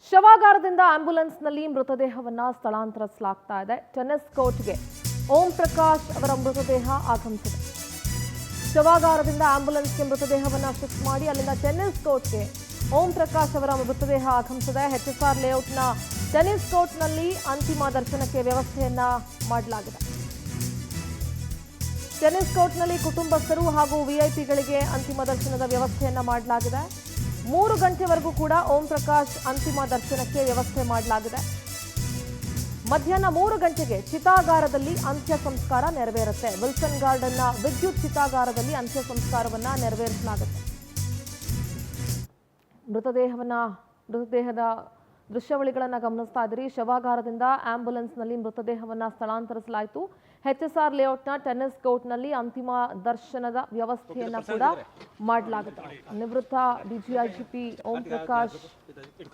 ಶವಾಗಾರದಿಂದ ಆಂಬ್ಯುಲೆನ್ಸ್ನಲ್ಲಿ ಮೃತದೇಹವನ್ನು ಸ್ಥಳಾಂತರಿಸಲಾಗ್ತಾ ಇದೆ. ಟೆನ್ನಿಸ್ ಕೋರ್ಟ್ಗೆ ಓಂ ಪ್ರಕಾಶ್ ಅವರ ಮೃತದೇಹ ಆಗಮಿಸಿದೆ. ಶವಾಗಾರದಿಂದ ಆಂಬ್ಯುಲೆನ್ಸ್ಗೆ ಮೃತದೇಹವನ್ನು ಶಿಫ್ಟ್ ಮಾಡಿ ಅಲ್ಲಿಂದ ಟೆನ್ನಿಸ್ ಕೋರ್ಟ್ಗೆ ಓಂ ಪ್ರಕಾಶ್ ಅವರ ಮೃತದೇಹ ಆಗಮಿಸಿದೆ. ಎಚ್ಎಸ್ಆರ್ ಲೇಔಟ್ನ ಟೆನ್ನಿಸ್ ಕೋರ್ಟ್ನಲ್ಲಿ ಅಂತಿಮ ದರ್ಶನಕ್ಕೆ ವ್ಯವಸ್ಥೆಯನ್ನ ಮಾಡಲಾಗಿದೆ. ಟೆನ್ನಿಸ್ ಕೋರ್ಟ್ನಲ್ಲಿ ಕುಟುಂಬಸ್ಥರು ಹಾಗೂ ವಿಐಪಿಗಳಿಗೆ ಅಂತಿಮ ದರ್ಶನದ ವ್ಯವಸ್ಥೆಯನ್ನ ಮಾಡಲಾಗಿದೆ. 3 ಗಂಟೆವರೆಗೂ ಕೂಡ ಓಂ ಪ್ರಕಾಶ್ ಅಂತಿಮ ದರ್ಶನಕ್ಕೆ ವ್ಯವಸ್ಥೆ ಮಾಡಲಾಗಿದೆ. ಮಧ್ಯಾಹ್ನ 3 ಗಂಟೆಗೆ ಚಿತಾಗಾರದಲ್ಲಿ ಅಂತ್ಯ ಸಂಸ್ಕಾರ ನೆರವೇರುತ್ತೆ. ವಿಲ್ಸನ್ ಗಾರ್ಡನ್ನ ವಿದ್ಯುತ್ ಚಿತಾಗಾರದಲ್ಲಿ ಅಂತ್ಯ ಸಂಸ್ಕಾರವನ್ನ ನೆರವೇರಿಸಲಾಗುತ್ತೆ. ಮೃತದೇಹದ ದೃಶ್ಯಾವಳಿಗಳನ್ನು ಗಮನಿಸ್ತಾ ಇದ್ದೀರಿ. ಶವಾಗಾರದಿಂದ ಆಂಬ್ಯುಲೆನ್ಸ್ನಲ್ಲಿ ಮೃತದೇಹವನ್ನು ಸ್ಥಳಾಂತರಿಸಲಾಯಿತು. ಎಚ್ಎಸ್ಆರ್ ಲೇಔಟ್ನ ಟೆನ್ನಿಸ್ ಕೋರ್ಟ್ನಲ್ಲಿ ಅಂತಿಮ ದರ್ಶನದ ವ್ಯವಸ್ಥೆಯನ್ನ ಕೂಡ ಮಾಡಲಾಗುತ್ತೆ. ನಿವೃತ್ತ ಡಿಜಿಐಜಿಪಿ ಓಂ ಪ್ರಕಾಶ್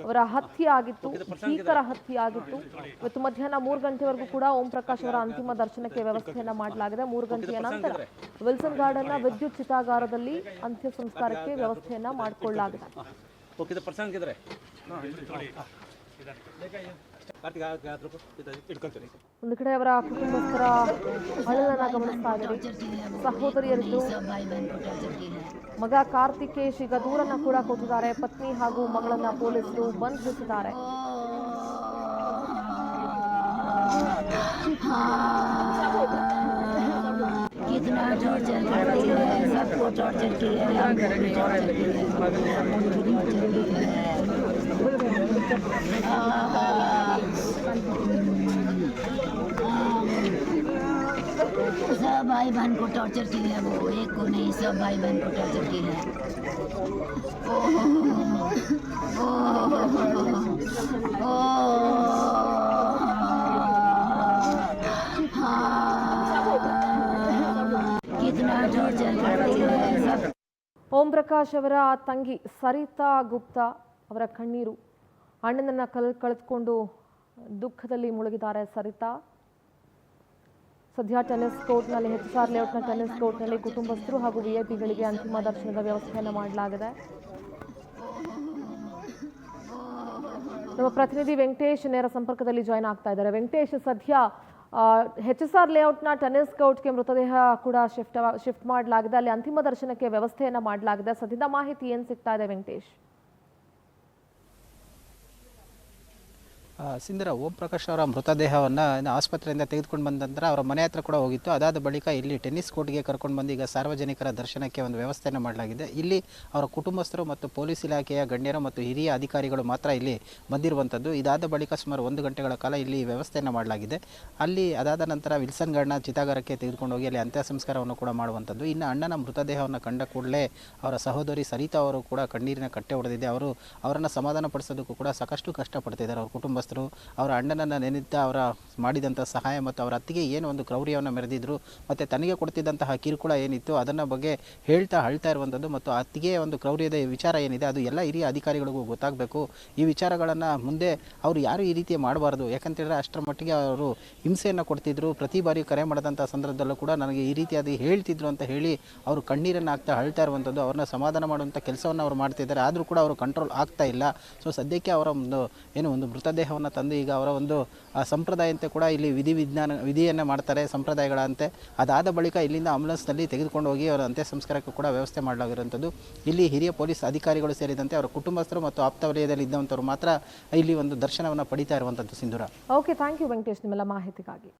ಅವರ ಹತ್ಯೆ ಆಗಿತ್ತು, ಭೀಕರ ಹತ್ಯೆ ಆಗಿತ್ತು. ಇವತ್ತು ಮಧ್ಯಾಹ್ನ 3 ಗಂಟೆವರೆಗೂ ಕೂಡ ಓಂ ಪ್ರಕಾಶ್ ಅವರ ಅಂತಿಮ ದರ್ಶನಕ್ಕೆ ವ್ಯವಸ್ಥೆಯನ್ನ ಮಾಡಲಾಗಿದೆ. 3 ಗಂಟೆಯ ನಂತರ ವಿಲ್ಸನ್ ಗಾರ್ಡನ್ನ ವಿದ್ಯುತ್ ಚಿತಾಗಾರದಲ್ಲಿ ಅಂತ್ಯ ಸಂಸ್ಕಾರಕ್ಕೆ ವ್ಯವಸ್ಥೆಯನ್ನ ಮಾಡಿಕೊಳ್ಳಲಾಗಿದೆ. ಒಂದು ಕಡೆ ಅವರ ಕುಟುಂಬಸ್ಥರ ಅಳಲನ್ನ ಗಮನಿಸ್ತಾ ಇದ್ದಾರೆ. ಸಹೋದರಿಯರಿದ್ದು ಮಗ ಕಾರ್ತಿಕೇಶ್ ಈಗ ದೂರನ್ನ ಕೂಡ ಕೊಟ್ಟಿದ್ದಾರೆ. ಪತ್ನಿ ಹಾಗೂ ಮಗಳನ್ನ ಪೊಲೀಸರು ಬಂಧಿಸಿದ್ದಾರೆ. कितना टॉर्चर करती है, सबको टॉर्चर किया है, सब भाई बहन को टॉर्चर की है. वो एक को नहीं, सब भाई बहन को टॉर्चर की है. कितना टॉर्चर करती है. ಓಂ ಪ್ರಕಾಶ್ ಅವರ ತಂಗಿ ಸರಿತಾ ಗುಪ್ತಾ ಅವರ ಕಣ್ಣೀರು. ಅಣ್ಣನನ್ನ ಕಳೆದುಕೊಂಡು ದುಃಖದಲ್ಲಿ ಮುಳುಗಿದ್ದಾರೆ ಸರಿತಾ. ಸದ್ಯ ಟೆನ್ನಿಸ್ ಕೋರ್ಟ್ನಲ್ಲಿ ಎಚ್ಎಸ್ಆರ್ ಲೇಔಟ್ನ ಟೆನ್ನಿಸ್ ಕೋರ್ಟ್ನಲ್ಲಿ ಕುಟುಂಬಸ್ಥರು ಹಾಗೂ ವಿಐಪಿಗಳಿಗೆ ಅಂತಿಮ ದರ್ಶನದ ವ್ಯವಸ್ಥೆಯನ್ನು ಮಾಡಲಾಗಿದೆ. ನಮ್ಮ ಪ್ರತಿನಿಧಿ ವೆಂಕಟೇಶ್ ನೇರ ಸಂಪರ್ಕದಲ್ಲಿ ಜಾಯ್ನ್ ಆಗ್ತಾ ಇದ್ದಾರೆ. ವೆಂಕಟೇಶ್, ಸದ್ಯ ಎಚ್ಎಸ್ಆರ್ ಲೇಔಟ್ನ ಟೆನ್ನಿಸ್ ಕೋರ್ಟ್ಗೆ ಮೃತದೇಹ ಕೂಡ ಶಿಫ್ಟ್ ಮಾಡಲಾಗಿದೆ. ಅಲ್ಲಿ ಅಂತಿಮ ದರ್ಶನಕ್ಕೆ ವ್ಯವಸ್ಥೆಯನ್ನ ಮಾಡಲಾಗಿದೆ. ಸದ್ಯದ ಮಾಹಿತಿ ಏನು ಸಿಗ್ತಾ ಇದೆ ವೆಂಕಟೇಶ್? ಸಿಂಧರ, ಓಂ ಪ್ರಕಾಶ್ ಅವರ ಮೃತದೇಹವನ್ನು ಆಸ್ಪತ್ರೆಯಿಂದ ತೆಗೆದುಕೊಂಡು ಬಂದ ನಂತರ ಅವರ ಮನೆ ಹತ್ರ ಕೂಡ ಹೋಗಿತ್ತು. ಅದಾದ ಬಳಿಕ ಇಲ್ಲಿ ಟೆನ್ನಿಸ್ ಕೋರ್ಟ್ಗೆ ಕರ್ಕೊಂಡು ಬಂದು ಈಗ ಸಾರ್ವಜನಿಕರ ದರ್ಶನಕ್ಕೆ ಒಂದು ವ್ಯವಸ್ಥೆಯನ್ನು ಮಾಡಲಾಗಿದೆ. ಇಲ್ಲಿ ಅವರ ಕುಟುಂಬಸ್ಥರು ಮತ್ತು ಪೊಲೀಸ್ ಇಲಾಖೆಯ ಗಣ್ಯರು ಮತ್ತು ಹಿರಿಯ ಅಧಿಕಾರಿಗಳು ಮಾತ್ರ ಇಲ್ಲಿ ಬಂದಿರುವಂಥದ್ದು. ಇದಾದ ಬಳಿಕ ಸುಮಾರು 1 ಗಂಟೆಗಳ ಕಾಲ ಇಲ್ಲಿ ವ್ಯವಸ್ಥೆಯನ್ನು ಮಾಡಲಾಗಿದೆ. ಅಲ್ಲಿ ಅದಾದ ನಂತರ ವಿಲ್ಸನ್ ಗಾರ್ಡ್ನ ಚಿತಾಗಾರಕ್ಕೆ ತೆಗೆದುಕೊಂಡು ಹೋಗಿ ಅಲ್ಲಿ ಅಂತ್ಯ ಸಂಸ್ಕಾರವನ್ನು ಕೂಡ ಮಾಡುವಂಥದ್ದು. ಇನ್ನು ಅಣ್ಣನ ಮೃತದೇಹವನ್ನು ಕಂಡ ಕೂಡಲೇ ಅವರ ಸಹೋದರಿ ಸರಿತಾ ಅವರು ಕೂಡ ಕಣ್ಣೀರಿನ ಕಟ್ಟೆ ಹೊಡೆದಿದೆ. ಅವರನ್ನು ಸಮಾಧಾನ ಪಡಿಸೋದಕ್ಕೂ ಕೂಡ ಸಾಕಷ್ಟು ಕಷ್ಟಪಡ್ತಿದ್ದಾರೆ. ಅವರ ಕುಟುಂಬಸ್ಥರು ಅವರ ಅಣ್ಣನನ್ನು ನೆನೆಯುತ್ತಾ ಅವರ ಮಾಡಿದಂಥ ಸಹಾಯ ಮತ್ತು ಅವರ ಅತ್ತಿಗೆ ಏನು ಒಂದು ಕ್ರೌರ್ಯವನ್ನು ಮೆರೆದಿದ್ರು ಮತ್ತು ತನಗೆ ಕೊಡ್ತಿದ್ದಂತಹ ಕಿರುಕುಳ ಏನಿತ್ತು ಅದನ್ನ ಬಗ್ಗೆ ಅಳ್ತಾ ಇರುವಂಥದ್ದು ಮತ್ತು ಅತ್ತಿಗೆಯ ಒಂದು ಕ್ರೌರ್ಯದ ವಿಚಾರ ಏನಿದೆ ಅದು ಎಲ್ಲ ಹಿರಿಯ ಅಧಿಕಾರಿಗಳಿಗೂ ಗೊತ್ತಾಗಬೇಕು. ಈ ವಿಚಾರಗಳನ್ನು ಮುಂದೆ ಅವರು ಯಾರು ಈ ರೀತಿ ಮಾಡಬಾರ್ದು. ಯಾಕಂತೇಳಿದ್ರೆ ಅಷ್ಟರ ಮಟ್ಟಿಗೆ ಅವರು ಹಿಂಸೆಯನ್ನು ಕೊಡ್ತಿದ್ರು. ಪ್ರತಿ ಬಾರಿ ಕರೆ ಮಾಡಿದಂಥ ಸಂದರ್ಭದಲ್ಲೂ ಕೂಡ ನನಗೆ ಈ ರೀತಿಯಾಗಿ ಹೇಳ್ತಿದ್ರು ಅಂತ ಹೇಳಿ ಅವರು ಕಣ್ಣೀರನ್ನು ಅಳ್ತಾ ಇರುವಂಥದ್ದು. ಅವ್ರನ್ನ ಸಮಾಧಾನ ಮಾಡುವಂಥ ಕೆಲಸವನ್ನು ಅವರು ಮಾಡ್ತಿದ್ದಾರೆ. ಆದರೂ ಕೂಡ ಅವರು ಕಂಟ್ರೋಲ್ ಆಗ್ತಾ ಇಲ್ಲ. ಸೊ ಸದ್ಯಕ್ಕೆ ಅವರ ಒಂದು ಮೃತದೇಹವನ್ನು ತಂದು ಈಗ ಅವರ ಒಂದು ಸಂಪ್ರದಾಯಂತೆ ಕೂಡ ಇಲ್ಲಿ ವಿಧಿಯನ್ನು ಮಾಡ್ತಾರೆ ಸಂಪ್ರದಾಯಗಳಂತೆ. ಅದಾದ ಬಳಿಕ ಇಲ್ಲಿಂದ ಆಂಬ್ಯುಲೆನ್ಸ್ನಲ್ಲಿ ತೆಗೆದುಕೊಂಡು ಹೋಗಿ ಅವರ ಅಂತ್ಯ ಸಂಸ್ಕಾರಕ್ಕೂ ಕೂಡ ವ್ಯವಸ್ಥೆ ಮಾಡಲಾಗಿರುವಂಥದ್ದು. ಇಲ್ಲಿ ಹಿರಿಯ ಪೊಲೀಸ್ ಅಧಿಕಾರಿಗಳು ಸೇರಿದಂತೆ ಅವರ ಕುಟುಂಬಸ್ಥರು ಮತ್ತು ಆಪ್ತ ವಲಯದಲ್ಲಿ ಇದ್ದಂಥವ್ರು ಮಾತ್ರ ಇಲ್ಲಿ ಒಂದು ದರ್ಶನವನ್ನು ಪಡಿತಾ ಇರುವಂಥದ್ದು. ಸಿಂಧೂರ, ಓಕೆ, ಥ್ಯಾಂಕ್ ಯು ವೆಂಕಟೇಶ್ ನಿಮ್ಮೆಲ್ಲ ಮಾಹಿತಿಗಾಗಿ.